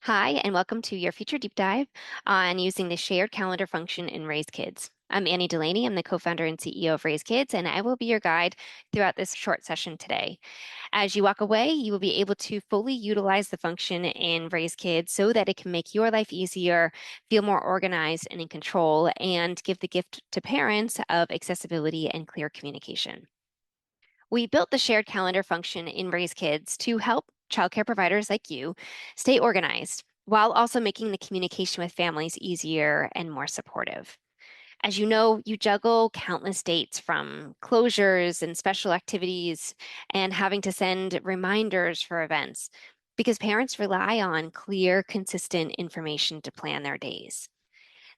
Hi, and welcome to your future deep dive on using the shared calendar function in Raise Kids. I'm Annie Delaney. I'm the co-founder and CEO of Raise Kids, and I will be your guide throughout this short session today. As you walk away, you will be able to fully utilize the function in Raise Kids so that it can make your life easier, feel more organized and in control, and give the gift to parents of accessibility and clear communication. We built the shared calendar function in Raise Kids to help childcare providers like you stay organized while also making the communication with families easier and more supportive. As you know, you juggle countless dates from closures and special activities and having to send reminders for events because parents rely on clear, consistent information to plan their days.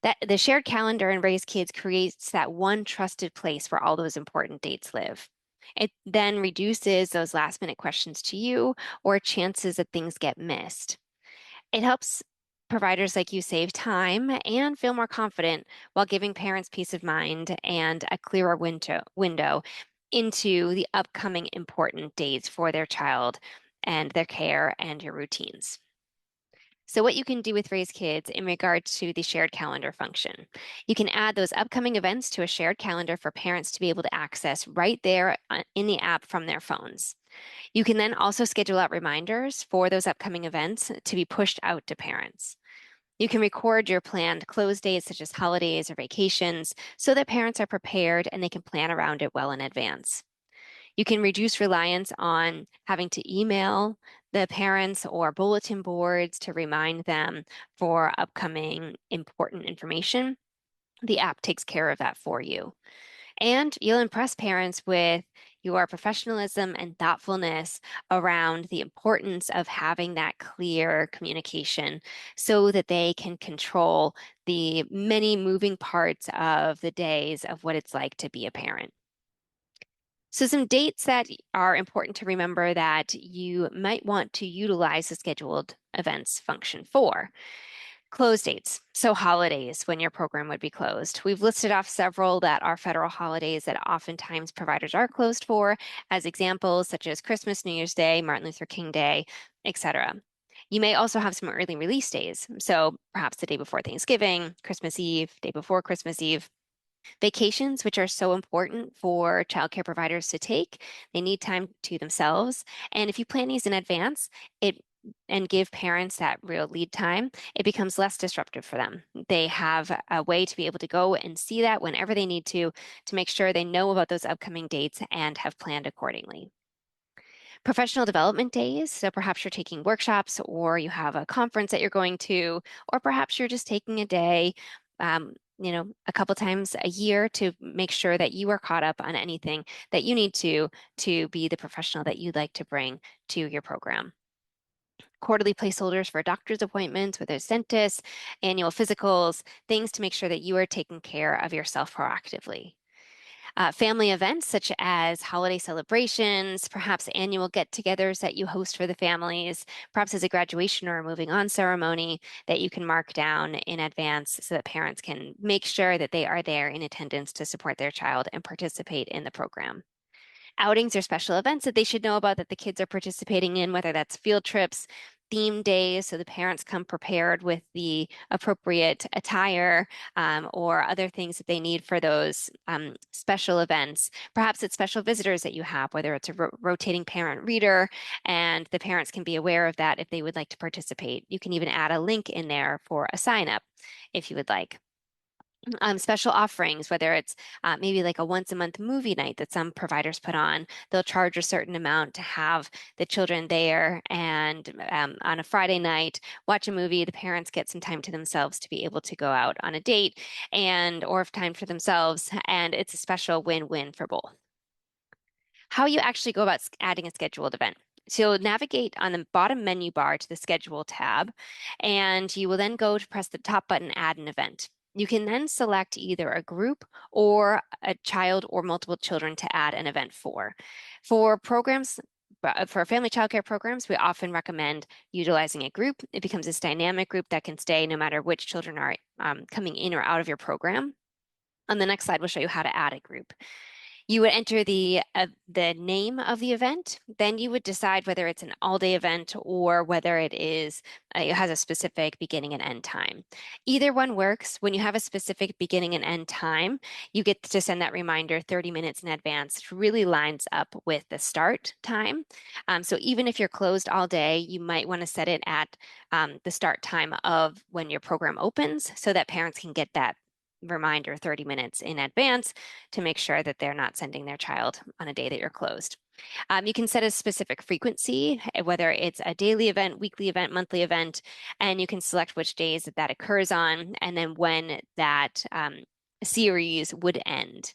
That the shared calendar in Raise Kids creates that one trusted place where all those important dates live. It then reduces those last minute questions to you or chances that things get missed. It helps providers like you save time and feel more confident while giving parents peace of mind and a clearer window into the upcoming important dates for their child and their care and your routines. So what you can do with Raise Kids in regard to the shared calendar function, you can add those upcoming events to a shared calendar for parents to be able to access right there in the app from their phones. You can then also schedule out reminders for those upcoming events to be pushed out to parents. You can record your planned close dates, such as holidays or vacations, so that parents are prepared and they can plan around it well in advance. You can reduce reliance on having to email the parents or bulletin boards to remind them for upcoming important information. The app takes care of that for you. And you'll impress parents with your professionalism and thoughtfulness around the importance of having that clear communication so that they can control the many moving parts of the days of what it's like to be a parent. So some dates that are important to remember that you might want to utilize the scheduled events function for. Close dates, so holidays when your program would be closed. We've listed off several that are federal holidays that oftentimes providers are closed for as examples such as Christmas, New Year's Day, Martin Luther King Day, etc. You may also have some early release days, so perhaps the day before Thanksgiving, Christmas Eve, day before Christmas Eve. Vacations, which are so important for childcare providers to take, they need time to themselves. And if you plan these in advance, it and give parents that real lead time, it becomes less disruptive for them. They have a way to be able to go and see that whenever they need to make sure they know about those upcoming dates and have planned accordingly. Professional development days, so perhaps you're taking workshops or you have a conference that you're going to, or perhaps you're just taking a day, a couple times a year to make sure that you are caught up on anything that you need to be the professional that you'd like to bring to your program. Quarterly placeholders for doctor's appointments, whether it's dentists, annual physicals, things to make sure that you are taking care of yourself proactively. Family events such as holiday celebrations, perhaps annual get-togethers that you host for the families, perhaps as a graduation or a moving on ceremony that you can mark down in advance so that parents can make sure that they are there in attendance to support their child and participate in the program. Outings or special events that they should know about that the kids are participating in, whether that's field trips, theme days, so the parents come prepared with the appropriate attire or other things that they need for those special events. Perhaps it's special visitors that you have, whether it's a rotating parent reader, and the parents can be aware of that if they would like to participate. You can even add a link in there for a sign up if you would like. Special offerings, whether it's maybe like a once a month movie night that some providers put on, they'll charge a certain amount to have the children there. And on a Friday night, watch a movie. The parents get some time to themselves to be able to go out on a date and or time for themselves. And it's a special win-win for both. How you actually go about adding a scheduled event. So you'll navigate on the bottom menu bar to the schedule tab, and you will then go to press the top button, add an event. You can then select either a group or a child or multiple children to add an event for. For programs, for family childcare programs, we often recommend utilizing a group. It becomes this dynamic group that can stay no matter which children are coming in or out of your program. On the next slide, we'll show you how to add a group. You would enter the name of the event. Then you would decide whether it's an all-day event or whether it has a specific beginning and end time. Either one works. When you have a specific beginning and end time, you get to send that reminder 30 minutes in advance. It really lines up with the start time. So even if you're closed all day, you might want to set it at the start time of when your program opens so that parents can get that reminder 30 minutes in advance to make sure that they're not sending their child on a day that you're closed. You can set a specific frequency, whether it's a daily event, weekly event, monthly event, and you can select which days that occurs on and then when that series would end.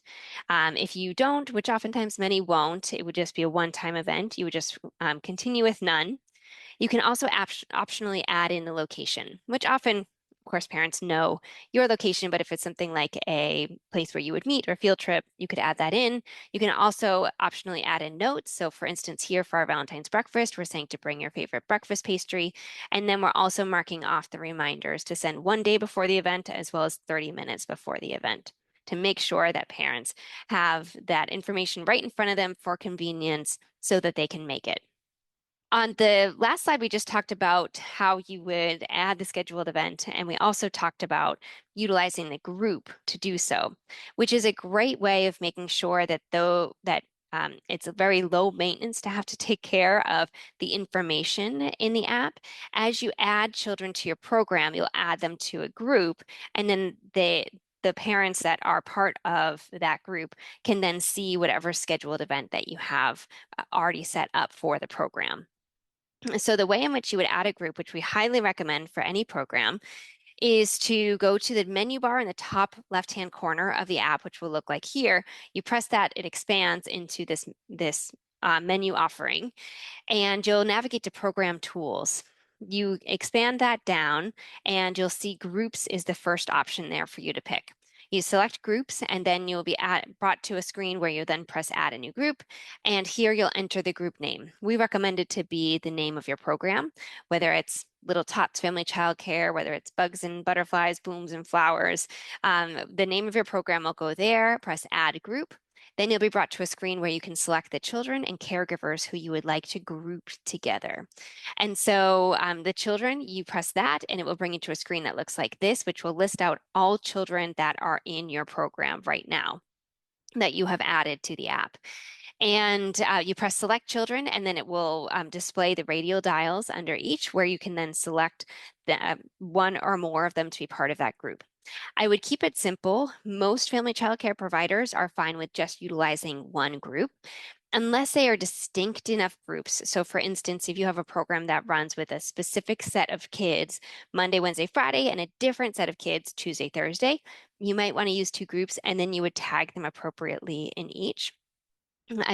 If you don't, which oftentimes many won't, it would just be a one-time event. You would just continue with none. You can also optionally add in the location, which often, of course, parents know your location, but if it's something like a place where you would meet or field trip, you could add that in. You can also optionally add in notes. So for instance, here for our Valentine's breakfast, we're saying to bring your favorite breakfast pastry. And then we're also marking off the reminders to send one day before the event as well as 30 minutes before the event to make sure that parents have that information right in front of them for convenience so that they can make it. On the last slide, we just talked about how you would add the scheduled event, and we also talked about utilizing the group to do so, which is a great way of making sure that it's a very low maintenance to have to take care of the information in the app. As you add children to your program, you'll add them to a group, and then the parents that are part of that group can then see whatever scheduled event that you have already set up for the program. So the way in which you would add a group, which we highly recommend for any program, is to go to the menu bar in the top left-hand corner of the app, which will look like here. You press that, it expands into this menu offering, and you'll navigate to Program Tools. You expand that down, and you'll see Groups is the first option there for you to pick. You select Groups, and then you'll be brought to a screen where you then press Add a New Group, and here you'll enter the group name. We recommend it to be the name of your program, whether it's Little Tots Family Childcare, whether it's Bugs and Butterflies, Blooms and Flowers. The name of your program will go there, press Add Group. Then you'll be brought to a screen where you can select the children and caregivers who you would like to group together. And so the children, you press that and it will bring you to a screen that looks like this, which will list out all children that are in your program right now that you have added to the app. And you press select children, and then it will display the radial dials under each, where you can then select one or more of them to be part of that group. I would keep it simple. Most family childcare providers are fine with just utilizing one group, unless they are distinct enough groups. So for instance, if you have a program that runs with a specific set of kids Monday, Wednesday, Friday, and a different set of kids Tuesday, Thursday, you might want to use two groups, and then you would tag them appropriately in each.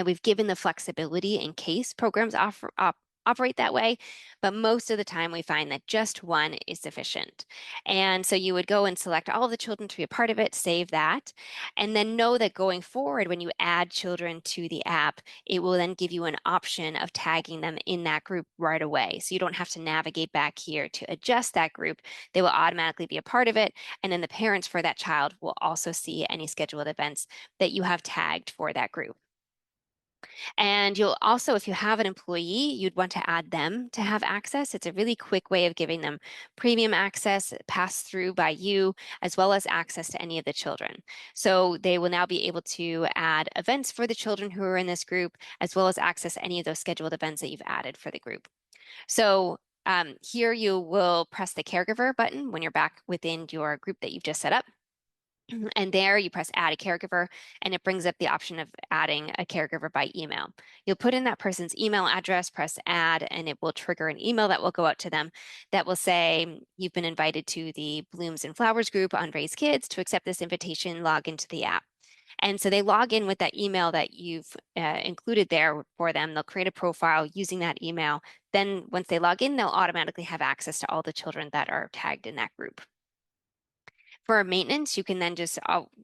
We've given the flexibility in case programs operate that way, but most of the time we find that just one is sufficient. And so you would go and select all of the children to be a part of it, save that, and then know that going forward, when you add children to the app, it will then give you an option of tagging them in that group right away. So you don't have to navigate back here to adjust that group. They will automatically be a part of it. And then the parents for that child will also see any scheduled events that you have tagged for that group. And you'll also, if you have an employee, you'd want to add them to have access. It's a really quick way of giving them premium access passed through by you, as well as access to any of the children. So they will now be able to add events for the children who are in this group, as well as access any of those scheduled events that you've added for the group. So here you will press the caregiver button when you're back within your group that you've just set up. And there you press add a caregiver and it brings up the option of adding a caregiver by email. You'll put in that person's email address, press add, and it will trigger an email that will go out to them that will say, you've been invited to the Blooms and Flowers group on Raise Kids. To accept this invitation, log into the app. And so they log in with that email that you've included there for them. They'll create a profile using that email. Then once they log in, they'll automatically have access to all the children that are tagged in that group. For maintenance, you can then just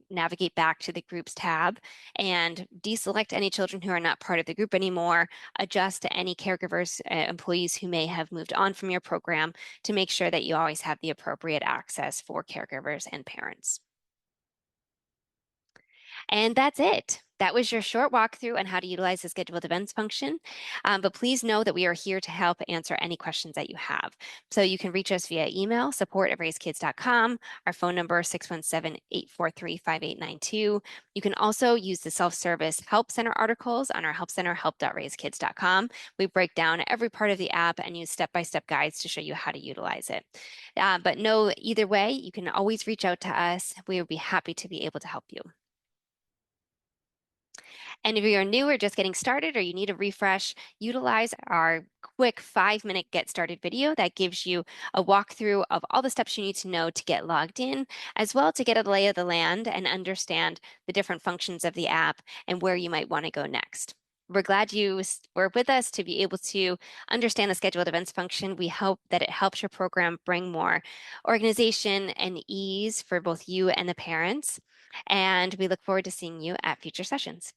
navigate back to the groups tab and deselect any children who are not part of the group anymore, adjust to any caregivers, employees who may have moved on from your program to make sure that you always have the appropriate access for caregivers and parents. And that's it. That was your short walkthrough on how to utilize the scheduled events function. But please know that we are here to help answer any questions that you have. So you can reach us via email, support@raisekids.com, our phone number 617-843-5892. You can also use the self-service Help Center articles on our Help Center, help.raisekids.com. We break down every part of the app and use step-by-step guides to show you how to utilize it. But know either way, you can always reach out to us. We would be happy to be able to help you. And if you're new or just getting started or you need a refresh, utilize our quick 5-minute get started video that gives you a walkthrough of all the steps you need to know to get logged in, as well to get a lay of the land and understand the different functions of the app and where you might want to go next. We're glad you were with us to be able to understand the scheduled events function. We hope that it helps your program bring more organization and ease for both you and the parents. And we look forward to seeing you at future sessions.